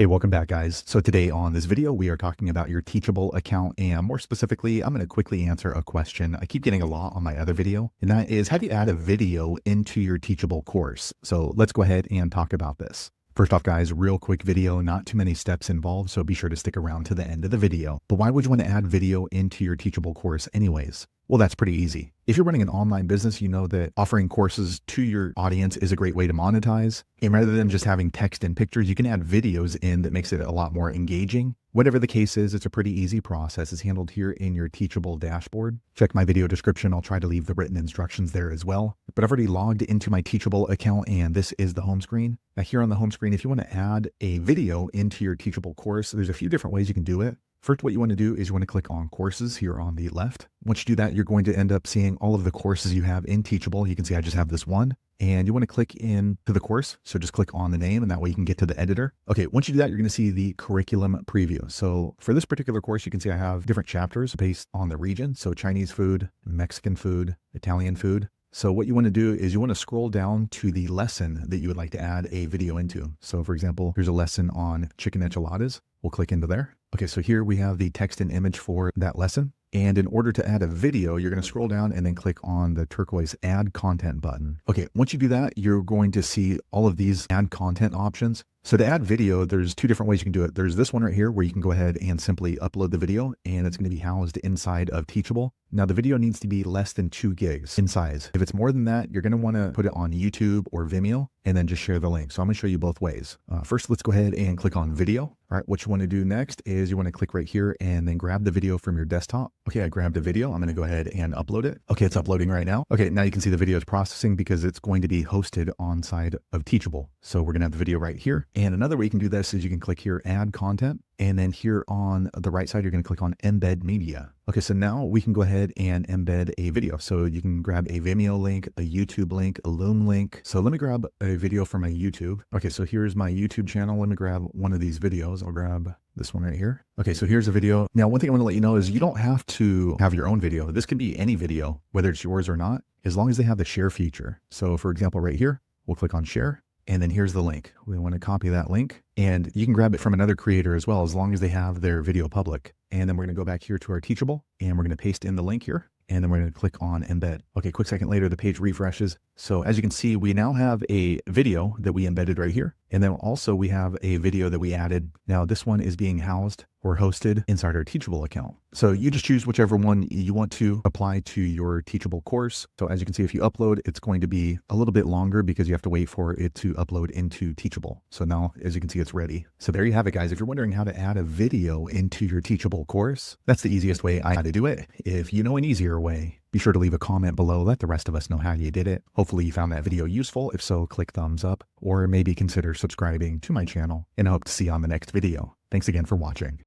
Hey, welcome back, guys. So today on this video, we are talking about your Teachable account, and more specifically, I'm going to quickly answer a question I keep getting a lot on my other video, and that is, how do you add a video into your Teachable course? So let's go ahead and talk about this. First off, guys, real quick video, not too many steps involved, so be sure to stick around to the end of the video. But why would you want to add video into your Teachable course anyways? Well, that's pretty easy. If you're running an online business, you know that offering courses to your audience is a great way to monetize. And rather than just having text and pictures, you can add videos in that makes it a lot more engaging. Whatever the case is, it's a pretty easy process. It's handled here in your Teachable dashboard. Check my video description. I'll try to leave the written instructions there as well. But I've already logged into my Teachable account, and this is the home screen. Now here on the home screen, if you want to add a video into your Teachable course, there's a few different ways you can do it. First, what you want to do is you want to click on courses here on the left. Once you do that, you're going to end up seeing all of the courses you have in Teachable. You can see I just have this one, and you want to click into the course. So just click on the name, and that way you can get to the editor. Okay, once you do that, you're going to see the curriculum preview. So for this particular course, you can see I have different chapters based on the region. So Chinese food, Mexican food, Italian food. So what you want to do is you want to scroll down to the lesson that you would like to add a video into. So for example, here's a lesson on chicken enchiladas. We'll click into there. Okay, so here we have the text and image for that lesson. And in order to add a video, you're going to scroll down and then click on the turquoise add content button. Okay, once you do that, you're going to see all of these add content options. So to add video, there's two different ways you can do it. There's this one right here where you can go ahead and simply upload the video, and it's going to be housed inside of Teachable. Now the video needs to be less than 2 gigs in size. If it's more than that, you're going to want to put it on YouTube or Vimeo and then just share the link. So I'm going to show you both ways. First, let's go ahead and click on video. All right, what you want to do next is you want to click right here and then grab the video from your desktop. Okay, I grabbed a video. I'm going to go ahead and upload it. Okay, it's uploading right now. Okay, now you can see the video is processing because it's going to be hosted on side of Teachable. So we're going to have the video right here. And another way you can do this is you can click here, add content. And then here on the right side, you're going to click on embed media. Okay, so now we can go ahead and embed a video. So you can grab a Vimeo link, a YouTube link, a Loom link. So let me grab a video from my YouTube. Okay, so here's my YouTube channel. Let me grab one of these videos. I'll grab this one right here. Okay, so here's a video. Now, one thing I want to let you know is you don't have to have your own video. This can be any video, whether it's yours or not, as long as they have the share feature. So for example, right here, we'll click on share. And then here's the link. We want to copy that link, and you can grab it from another creator as well, as long as they have their video public. And then we're going to go back here to our Teachable, and we're going to paste in the link here, and then we're going to click on embed. Okay, quick second later, the page refreshes. So as you can see, we now have a video that we embedded right here. And then also we have a video that we added. Now this one is being housed or hosted inside our Teachable account. So you just choose whichever one you want to apply to your Teachable course. So as you can see, if you upload, it's going to be a little bit longer because you have to wait for it to upload into Teachable. So now, as you can see, it's ready. So there you have it, guys. If you're wondering how to add a video into your Teachable course, that's the easiest way I had to do it. If you know an easier way, be sure to leave a comment below. Let the rest of us know how you did it. Hopefully you found that video useful. If so, click thumbs up or maybe consider subscribing to my channel, and I hope to see you on the next video. Thanks again for watching.